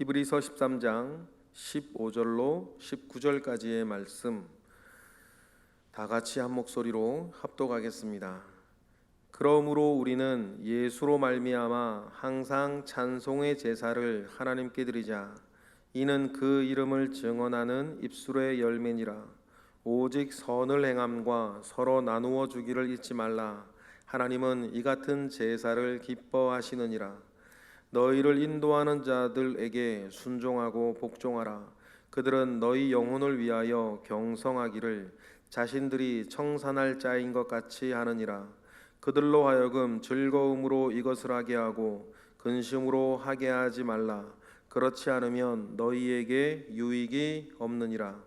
히브리서 13장 15절로 19절까지의 말씀 다 같이 한 목소리로 합독하겠습니다. 그러므로 우리는 예수로 말미암아 항상 찬송의 제사를 하나님께 드리자. 이는 그 이름을 증언하는 입술의 열매니라. 오직 선을 행함과 서로 나누어 주기를 잊지 말라. 하나님은 이 같은 제사를 기뻐하시느니라. 너희를 인도하는 자들에게 순종하고 복종하라. 그들은 너희 영혼을 위하여 경성하기를 자신들이 청산할 자인 것 같이 하느니라. 그들로 하여금 즐거움으로 이것을 하게 하고 근심으로 하게 하지 말라. 그렇지 않으면 너희에게 유익이 없느니라.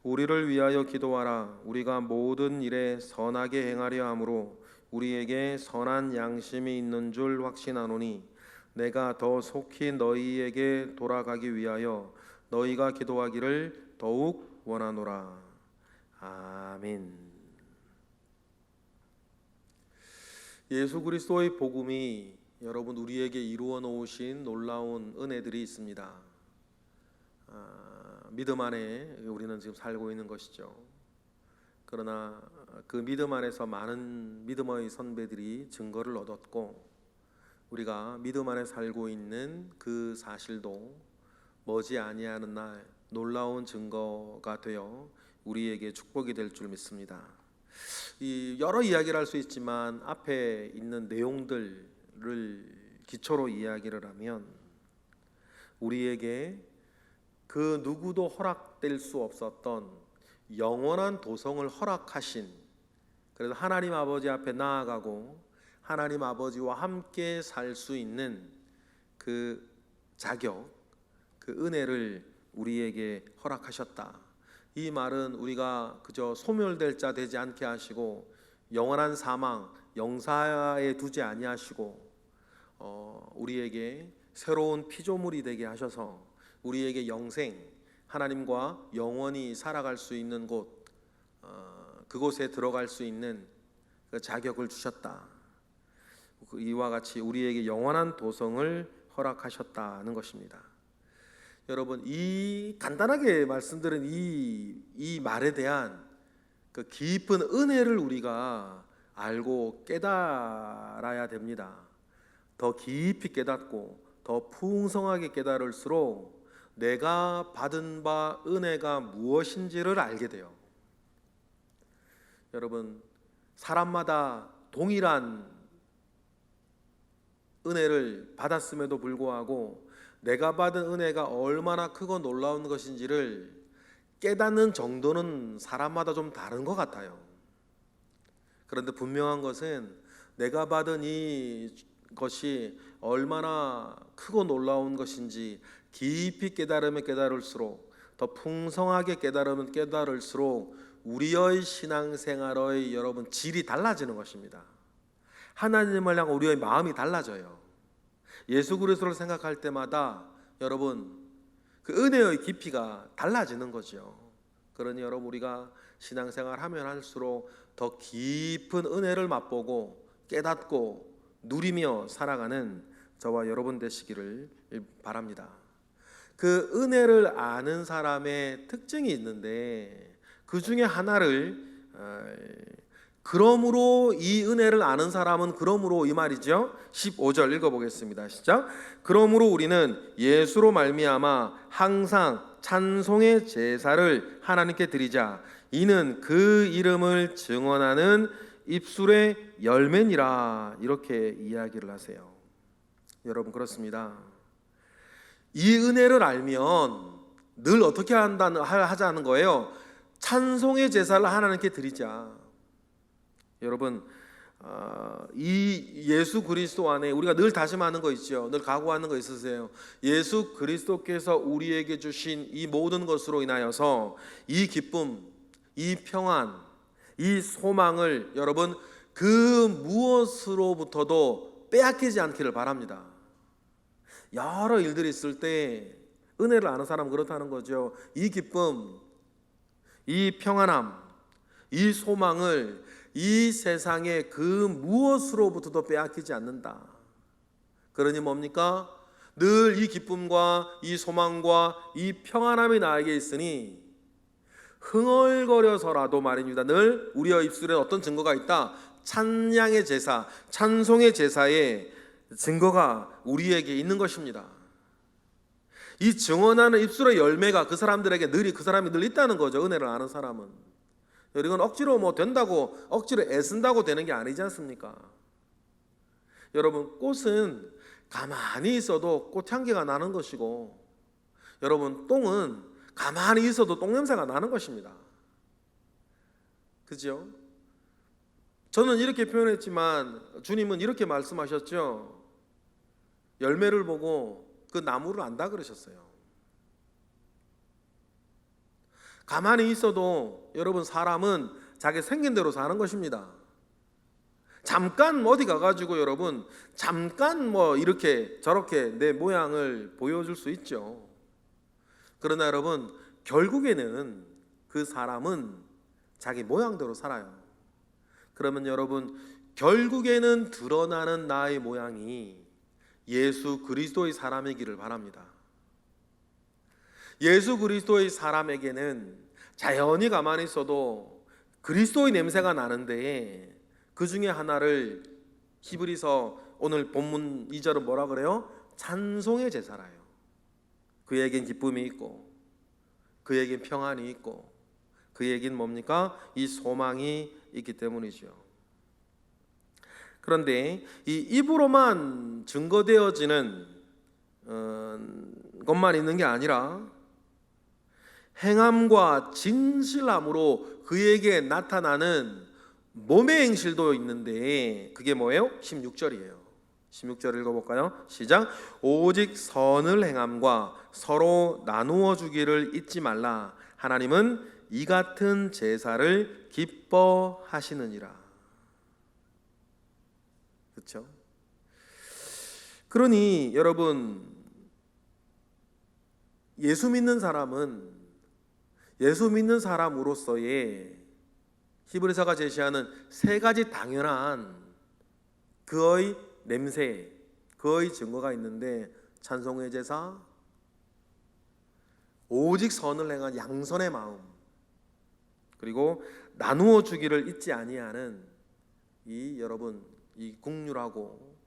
우리를 위하여 기도하라. 우리가 모든 일에 선하게 행하려 함으로 우리에게 선한 양심이 있는 줄 확신하노니 내가 더 속히 너희에게 돌아가기 위하여 너희가 기도하기를 더욱 원하노라. 아멘. 예수 그리스도의 복음이 여러분 우리에게 이루어 놓으신 놀라운 은혜들이 있습니다. 믿음 안에 우리는 지금 살고 있는 것이죠. 그러나 그 믿음 안에서 많은 믿음의 선배들이 증거를 얻었고 우리가 믿음 안에 살고 있는 그 사실도 머지 아니하는 날 놀라운 증거가 되어 우리에게 축복이 될 줄 믿습니다. 이 여러 이야기를 할 수 있지만 앞에 있는 내용들을 기초로 이야기를 하면 우리에게 그 누구도 허락될 수 없었던 영원한 도성을 허락하신, 그래서 하나님 아버지 앞에 나아가고 하나님 아버지와 함께 살 수 있는 그 자격, 그 은혜를 우리에게 허락하셨다. 이 말은 우리가 그저 소멸될 자 되지 않게 하시고 영원한 사망, 영사에 두지 아니하시고 우리에게 새로운 피조물이 되게 하셔서 우리에게 영생, 하나님과 영원히 살아갈 수 있는 곳, 그곳에 들어갈 수 있는 그 자격을 주셨다. 이와 같이 우리에게 영원한 도성을 허락하셨다는 것입니다. 여러분, 이 간단하게 말씀드린 이 말에 대한 그 깊은 은혜를 우리가 알고 깨달아야 됩니다. 더 깊이 깨닫고 더 풍성하게 깨달을수록 내가 받은 바 은혜가 무엇인지를 알게 돼요. 여러분, 사람마다 동일한 은혜를 받았음에도 불구하고 내가 받은 은혜가 얼마나 크고 놀라운 것인지를 깨닫는 정도는 사람마다 좀 다른 것 같아요. 그런데 분명한 것은 내가 받은 이 것이 얼마나 크고 놀라운 것인지 깊이 깨달으면 깨달을수록, 더 풍성하게 깨달으면 깨달을수록 우리의 신앙생활의 여러분 질이 달라지는 것입니다. 하나님을 향한 우리의 마음이 달라져요. 예수 그리스도를 생각할 때마다 여러분 그 은혜의 깊이가 달라지는 거죠. 그러니 여러분 우리가 신앙생활 하면 할수록 더 깊은 은혜를 맛보고 깨닫고 누리며 살아가는 저와 여러분 되시기를 바랍니다. 그 은혜를 아는 사람의 특징이 있는데 그 중에 하나를 그러므로 이 은혜를 아는 사람은 그러므로 이 말이죠. 15절 읽어보겠습니다. 시작. 그러므로 우리는 예수로 말미암아 항상 찬송의 제사를 하나님께 드리자. 이는 그 이름을 증언하는 입술의 열매니라. 이렇게 이야기를 하세요. 여러분 그렇습니다. 이 은혜를 알면 늘 어떻게 하자는 거예요? 찬송의 제사를 하나님께 드리자. 여러분 이 예수 그리스도 안에 우리가 늘 다짐하는 거 있죠. 늘 각오하는 거 있으세요? 예수 그리스도께서 우리에게 주신 이 모든 것으로 인하여서 이 기쁨, 이 평안, 이 소망을 여러분 그 무엇으로부터도 빼앗기지 않기를 바랍니다. 여러 일들이 있을 때 은혜를 아는 사람은 그렇다는 거죠. 이 기쁨, 이 평안함, 이 소망을 이 세상의 그 무엇으로부터도 빼앗기지 않는다. 그러니 뭡니까? 늘 이 기쁨과 이 소망과 이 평안함이 나에게 있으니 흥얼거려서라도 말입니다. 늘 우리의 입술에 어떤 증거가 있다. 찬양의 제사, 찬송의 제사의 증거가 우리에게 있는 것입니다. 이 증언하는 입술의 열매가 그 사람들에게 그 사람이 늘 있다는 거죠. 은혜를 아는 사람은. 이건 억지로 뭐 된다고 억지로 애쓴다고 되는 게 아니지 않습니까? 여러분, 꽃은 가만히 있어도 꽃향기가 나는 것이고, 여러분, 똥은 가만히 있어도 똥냄새가 나는 것입니다. 그죠? 저는 이렇게 표현했지만 주님은 이렇게 말씀하셨죠. 열매를 보고 그 나무를 안다 그러셨어요. 가만히 있어도 여러분, 사람은 자기 생긴 대로 사는 것입니다. 잠깐 어디 가가지고 여러분, 잠깐 뭐 이렇게 저렇게 내 모양을 보여줄 수 있죠. 그러나 여러분, 결국에는 그 사람은 자기 모양대로 살아요. 그러면 여러분, 결국에는 드러나는 나의 모양이 예수 그리스도의 사람이기를 바랍니다. 예수 그리스도의 사람에게는 자연히 가만히 있어도 그리스도의 냄새가 나는데, 그 중에 하나를 히브리서 오늘 본문 2절은 뭐라 그래요? 찬송의 제사라요. 그에겐 기쁨이 있고, 그에겐 평안이 있고, 그에겐 뭡니까? 이 소망이 있기 때문이죠. 그런데 이 입으로만 증거되어지는 것만 있는 게 아니라 행함과 진실함으로 그에게 나타나는 몸의 행실도 있는데, 그게 뭐예요? 16절이에요. 16절 읽어볼까요? 시작. 오직 선을 행함과 서로 나누어 주기를 잊지 말라. 하나님은 이 같은 제사를 기뻐하시느니라. 그렇죠? 그러니 여러분, 예수 믿는 사람은 예수 믿는 사람으로서의 히브리서가 제시하는 세 가지 당연한 그의 냄새, 그의 증거가 있는데, 찬송의 제사, 오직 선을 행한 양선의 마음, 그리고 나누어 주기를 잊지 아니하는 이 여러분, 이 긍휼하고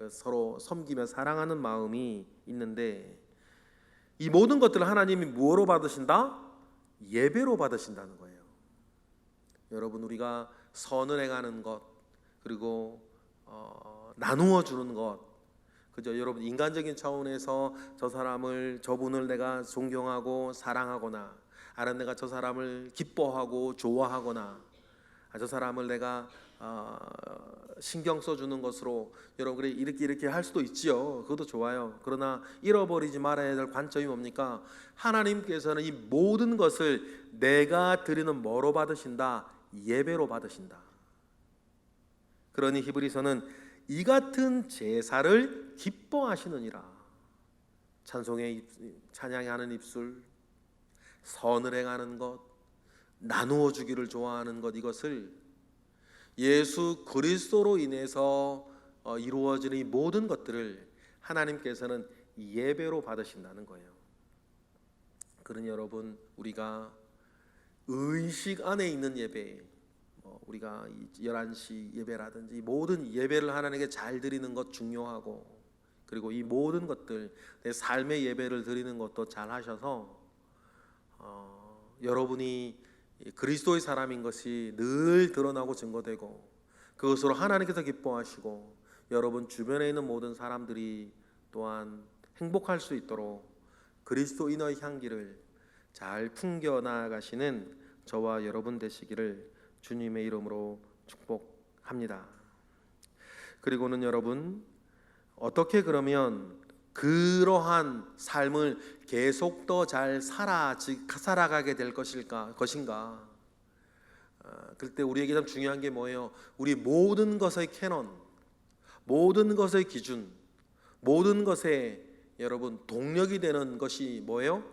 서로 섬기며 사랑하는 마음이 있는데, 이 모든 것들을 하나님이 무엇으로 받으신다? 예배로 받으신다는 거예요. 여러분, 우리가 선을 행하는 것, 그리고 나누어 주는 것, 그죠? 여러분, 인간적인 차원에서 저분을 내가 존경하고 사랑하거나, 아니면 내가 저 사람을 기뻐하고 좋아하거나, 저 사람을 내가 신경 써주는 것으로 여러분, 그래 이렇게 할 수도 있지요. 그것도 좋아요. 그러나 잃어버리지 말아야 될 관점이 뭡니까? 하나님께서는 이 모든 것을 내가 드리는 뭐로 받으신다? 예배로 받으신다. 그러니 히브리서는 이 같은 제사를 기뻐하시느니라. 찬양하는 입술, 선을 행하는 것, 나누어 주기를 좋아하는 것, 이것을 예수 그리스도로 인해서 이루어지는 이 모든 것들을 하나님께서는 예배로 받으신다는 거예요. 그러니 여러분, 우리가 의식 안에 있는 예배, 우리가 11시 예배라든지 모든 예배를 하나님께 잘 드리는 것 중요하고, 그리고 이 모든 것들, 내 삶의 예배를 드리는 것도 잘 하셔서 여러분이 그리스도의 사람인 것이 늘 드러나고 증거되고, 그것으로 하나님께서 기뻐하시고 여러분 주변에 있는 모든 사람들이 또한 행복할 수 있도록 그리스도인의 향기를 잘 풍겨 나가시는 저와 여러분 되시기를 주님의 이름으로 축복합니다. 그리고는 여러분, 어떻게 그러면 그러한 삶을 계속 더 잘 살아가게 될 것인가? 그때 우리에게 참 중요한 게 뭐예요? 우리 모든 것의 캐논, 모든 것의 기준, 모든 것의 여러분 동력이 되는 것이 뭐예요?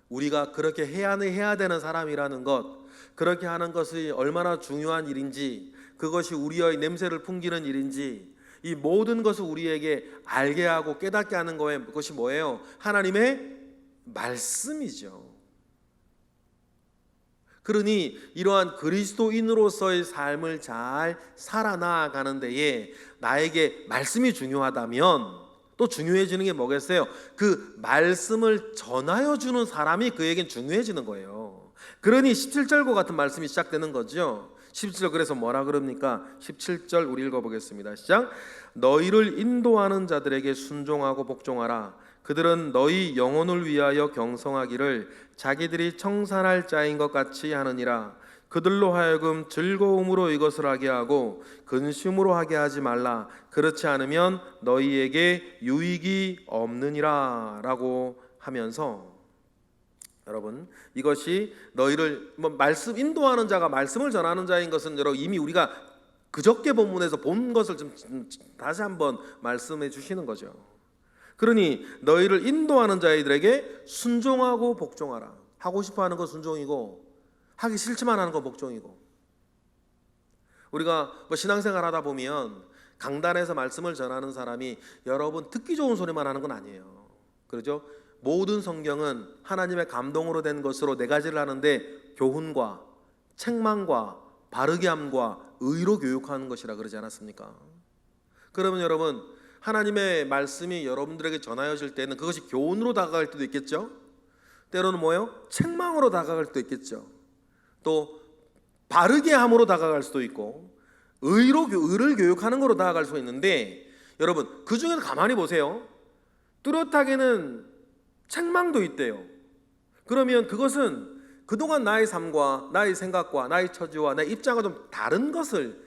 우리가 그렇게 해야 되는 사람이라는 것, 그렇게 하는 것이 얼마나 중요한 일인지, 그것이 우리의 냄새를 풍기는 일인지, 이 모든 것을 우리에게 알게 하고 깨닫게 하는 것이 뭐예요? 하나님의 말씀이죠. 그러니 이러한 그리스도인으로서의 삶을 잘 살아나가는 데에 나에게 말씀이 중요하다면 또 중요해지는 게 뭐겠어요? 그 말씀을 전하여 주는 사람이 그에겐 중요해지는 거예요. 그러니 17절과 같은 말씀이 시작되는 거죠. 17절 그래서 뭐라 그럽니까? 17절 우리 읽어보겠습니다. 시작. 너희를 인도하는 자들에게 순종하고 복종하라. 그들은 너희 영혼을 위하여 경성하기를 자기들이 청산할 자인 것 같이 하느니라. 그들로 하여금 즐거움으로 이것을 하게 하고 근심으로 하게 하지 말라. 그렇지 않으면 너희에게 유익이 없느니라 라고 하면서, 여러분, 이것이 너희를 말씀 인도하는 자가 말씀을 전하는 자인 것은 여러분 이미 우리가 그저께 본문에서 본 것을 좀 다시 한번 말씀해 주시는 거죠. 그러니 너희를 인도하는 자들에게 순종하고 복종하라. 하고 싶어하는 건 순종이고 하기 싫지만 하는 건 복종이고. 우리가 신앙생활 하다 보면 강단에서 말씀을 전하는 사람이 여러분 듣기 좋은 소리만 하는 건 아니에요. 그렇죠? 모든 성경은 하나님의 감동으로 된 것으로 네 가지를 하는데 교훈과 책망과 바르게 함과 의로 교육하는 것이라 그러지 않았습니까? 그러면 여러분 하나님의 말씀이 여러분들에게 전하여질 때는 그것이 교훈으로 다가갈 때도 있겠죠. 때로는 뭐예요? 책망으로 다가갈 때도 있겠죠. 또 바르게 함으로 다가갈 수도 있고 의를 교육하는 거로 다가갈 수가 있는데, 여러분 그 중에서 가만히 보세요. 뚜렷하게는 책망도 있대요. 그러면 그것은 그동안 나의 삶과 나의 생각과 나의 처지와 나의 입장과 좀 다른 것을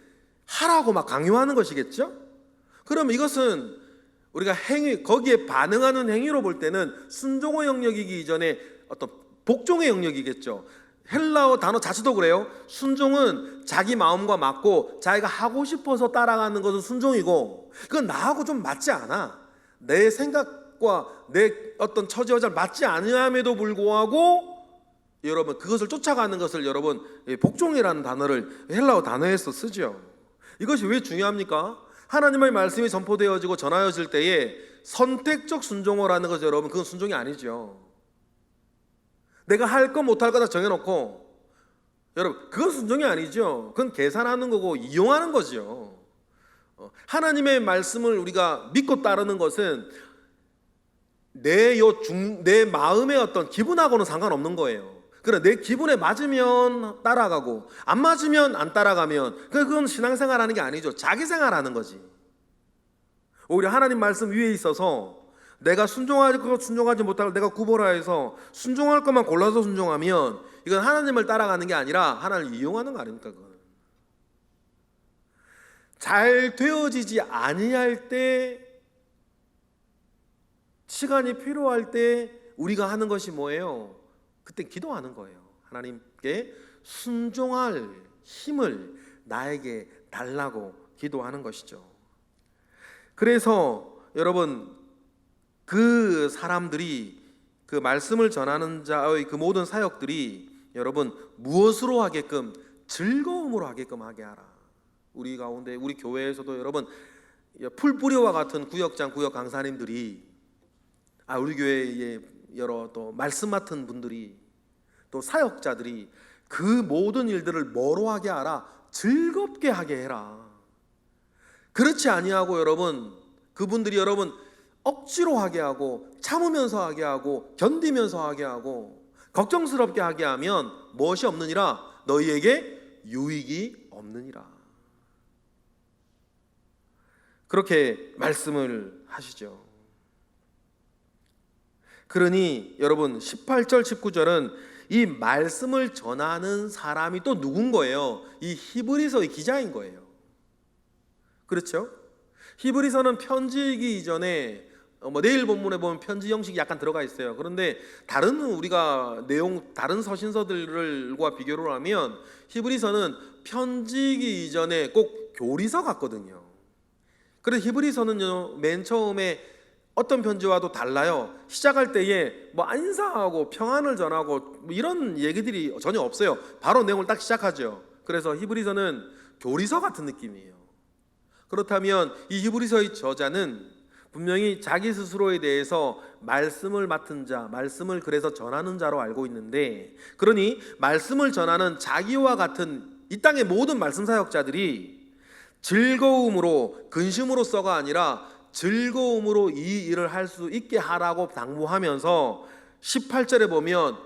하라고 막 강요하는 것이겠죠. 그럼 이것은 우리가 거기에 반응하는 행위로 볼 때는 순종의 영역이기 이전에 어떤 복종의 영역이겠죠. 헬라어 단어 자체도 그래요. 순종은 자기 마음과 맞고 자기가 하고 싶어서 따라가는 것은 순종이고, 그건 나하고 좀 맞지 않아. 내 생각과 내 어떤 처지와 잘 맞지 않음에도 불구하고 여러분 그것을 쫓아가는 것을 여러분 복종이라는 단어를 헬라어 단어에서 쓰죠. 이것이 왜 중요합니까? 하나님의 말씀이 선포되어지고 전하여질 때에 선택적 순종을 하는 것은 여러분 그건 순종이 아니죠. 내가 할 거 못할 거 다 정해놓고, 여러분 그건 순종이 아니죠. 그건 계산하는 거고 이용하는 거죠. 하나님의 말씀을 우리가 믿고 따르는 것은 내 마음의 어떤 기분하고는 상관없는 거예요. 그래 내 기분에 맞으면 따라가고 안 맞으면 안 따라가면 그건 신앙생활 하는 게 아니죠. 자기 생활하는 거지. 오히려 하나님 말씀 위에 있어서 내가 순종하지 못하고 내가 구보라해서 순종할 것만 골라서 순종하면 이건 하나님을 따라가는 게 아니라 하나님을 이용하는 거 아닙니까? 그건. 잘 되어지지 아니할 때, 시간이 필요할 때 우리가 하는 것이 뭐예요? 그때 기도하는 거예요. 하나님께 순종할 힘을 나에게 달라고 기도하는 것이죠. 그래서 여러분 그 사람들이, 그 말씀을 전하는 자의 그 모든 사역들이 여러분 무엇으로 하게끔? 즐거움으로 하게끔 하게 하라. 우리 가운데 우리 교회에서도 여러분 풀뿌리와 같은 구역장 구역 강사님들이, 우리 교회에 여러 또 말씀 맡은 분들이 또 사역자들이 그 모든 일들을 뭐로 하게 하라? 즐겁게 하게 해라. 그렇지 아니하고 여러분 그분들이 여러분 억지로 하게 하고 참으면서 하게 하고 견디면서 하게 하고 걱정스럽게 하게 하면 무엇이 없느니라? 너희에게 유익이 없느니라. 그렇게 말씀을 하시죠. 그러니 여러분 18절 19절은 이 말씀을 전하는 사람이 또 누군 거예요? 이 히브리서의 기자인 거예요. 그렇죠? 히브리서는 편지이기 이전에 내일 본문에 보면 편지 형식이 약간 들어가 있어요. 그런데 다른 우리가 다른 서신서들과 비교를 하면 히브리서는 편지이기 이전에 꼭 교리서 같거든요. 그래서 히브리서는요 맨 처음에 어떤 편지와도 달라요. 시작할 때에 인사하고 평안을 전하고 이런 얘기들이 전혀 없어요. 바로 내용을 딱 시작하죠. 그래서 히브리서는 교리서 같은 느낌이에요. 그렇다면 이 히브리서의 저자는 분명히 자기 스스로에 대해서 말씀을 맡은 자, 말씀을 그래서 전하는 자로 알고 있는데, 그러니 말씀을 전하는 자기와 같은 이 땅의 모든 말씀 사역자들이 즐거움으로, 근심으로서가 아니라 즐거움으로 이 일을 할 수 있게 하라고 당부하면서 18절에 보면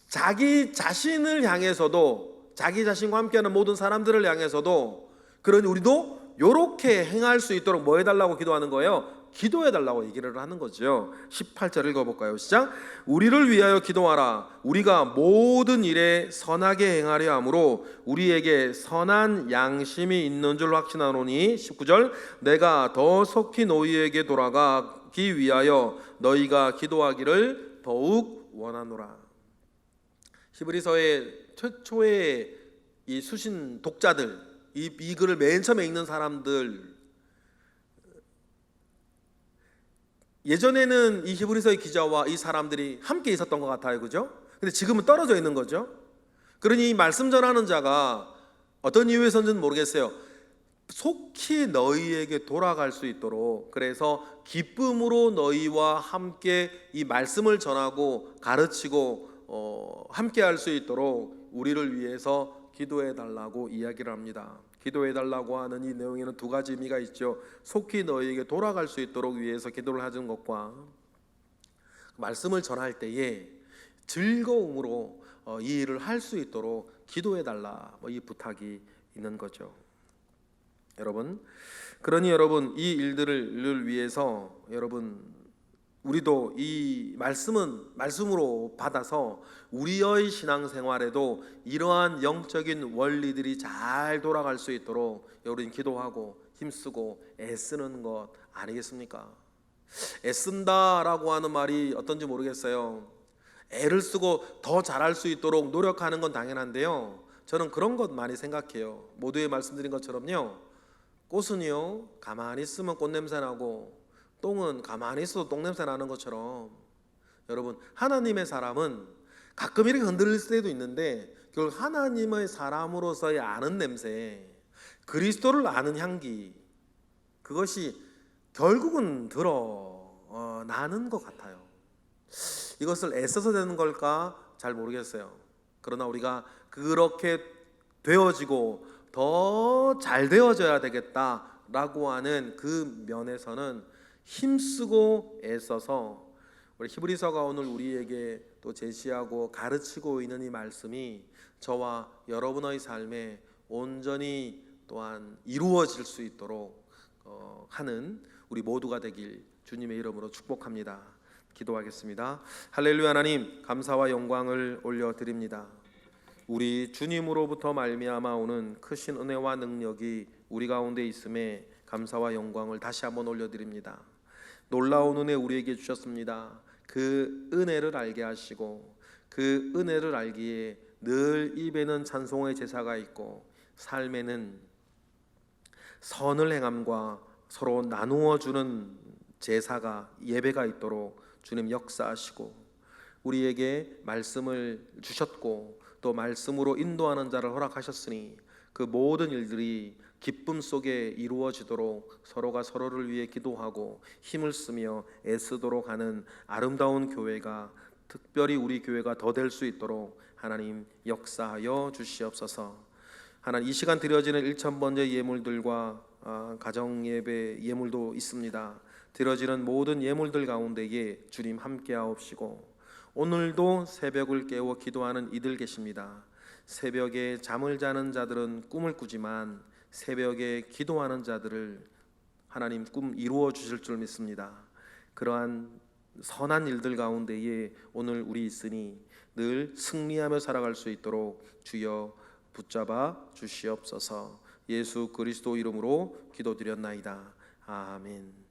자기 자신을 향해서도, 자기 자신과 함께하는 모든 사람들을 향해서도, 그러니 우리도 이렇게 행할 수 있도록 뭐 해달라고 기도하는 거예요? 기도해달라고 얘기를 하는 거죠. 18절 읽어볼까요? 시작. 우리를 위하여 기도하라. 우리가 모든 일에 선하게 행하려 함으로 우리에게 선한 양심이 있는 줄 확신하노니. 19절. 내가 더 속히 너희에게 돌아가기 위하여 너희가 기도하기를 더욱 원하노라. 히브리서의 최초의 이 수신 독자들, 이 글을 맨 처음에 읽는 사람들, 예전에는 이 히브리서의 기자와 이 사람들이 함께 있었던 것 같아요, 그죠? 근데 지금은 떨어져 있는 거죠. 그러니 이 말씀 전하는 자가 어떤 이유에서인지는 모르겠어요. 속히 너희에게 돌아갈 수 있도록, 그래서 기쁨으로 너희와 함께 이 말씀을 전하고 가르치고 함께 할 수 있도록 우리를 위해서 기도해 달라고 이야기를 합니다. 기도해 달라고 하는 이 내용에는 두 가지 의미가 있죠. 속히 너희에게 돌아갈 수 있도록 위해서 기도를 하는 것과, 말씀을 전할 때에 즐거움으로 이 일을 할 수 있도록 기도해 달라, 이 부탁이 있는 거죠. 여러분, 그러니 여러분, 이 일들을 위해서 여러분, 우리도 이 말씀으로 받아서 우리의 신앙생활에도 이러한 영적인 원리들이 잘 돌아갈 수 있도록 우리는 기도하고 힘쓰고 애쓰는 것 아니겠습니까? 애쓴다라고 하는 말이 어떤지 모르겠어요. 애를 쓰고 더 잘할 수 있도록 노력하는 건 당연한데요, 저는 그런 것 많이 생각해요. 모두에 말씀드린 것처럼요, 꽃은요 가만히 있으면 꽃냄새 나고 똥은 가만히 있어도 똥냄새 나는 것처럼, 여러분, 하나님의 사람은 가끔 이렇게 흔들릴 때도 있는데 결국 하나님의 사람으로서의 아는 냄새, 그리스도를 아는 향기, 그것이 결국은 나는 것 같아요. 이것을 애써서 되는 걸까 잘 모르겠어요. 그러나 우리가 그렇게 되어지고 더 잘 되어져야 되겠다라고 하는 그 면에서는 힘쓰고 애써서, 우리 히브리서가 오늘 우리에게 또 제시하고 가르치고 있는 이 말씀이 저와 여러분의 삶에 온전히 또한 이루어질 수 있도록 하는 우리 모두가 되길 주님의 이름으로 축복합니다. 기도하겠습니다. 할렐루야. 하나님, 감사와 영광을 올려드립니다. 우리 주님으로부터 말미암아 오는 크신 은혜와 능력이 우리 가운데 있음에 감사와 영광을 다시 한번 올려드립니다. 놀라운 은혜 우리에게 주셨습니다. 그 은혜를 알게 하시고 그 은혜를 알기에 늘 입에는 찬송의 제사가 있고 삶에는 선을 행함과 서로 나누어 주는 제사가, 예배가 있도록 주님 역사하시고 우리에게 말씀을 주셨고 또 말씀으로 인도하는 자를 허락하셨으니 그 모든 일들이 기쁨 속에 이루어지도록 서로가 서로를 위해 기도하고 힘을 쓰며 애쓰도록 하는 아름다운 교회가, 특별히 우리 교회가 더 될 수 있도록 하나님 역사하여 주시옵소서. 하나님, 이 시간 드려지는 1000번째 예물들과 가정예배 예물도 있습니다. 드려지는 모든 예물들 가운데에 주님 함께하옵시고 오늘도 새벽을 깨워 기도하는 이들 계십니다. 새벽에 잠을 자는 자들은 꿈을 꾸지만 새벽에 기도하는 자들을 하나님 꿈 이루어 주실 줄 믿습니다. 그러한 선한 일들 가운데에 오늘 우리 있으니 늘 승리하며 살아갈 수 있도록 주여 붙잡아 주시옵소서. 예수 그리스도 이름으로 기도드렸나이다. 아멘.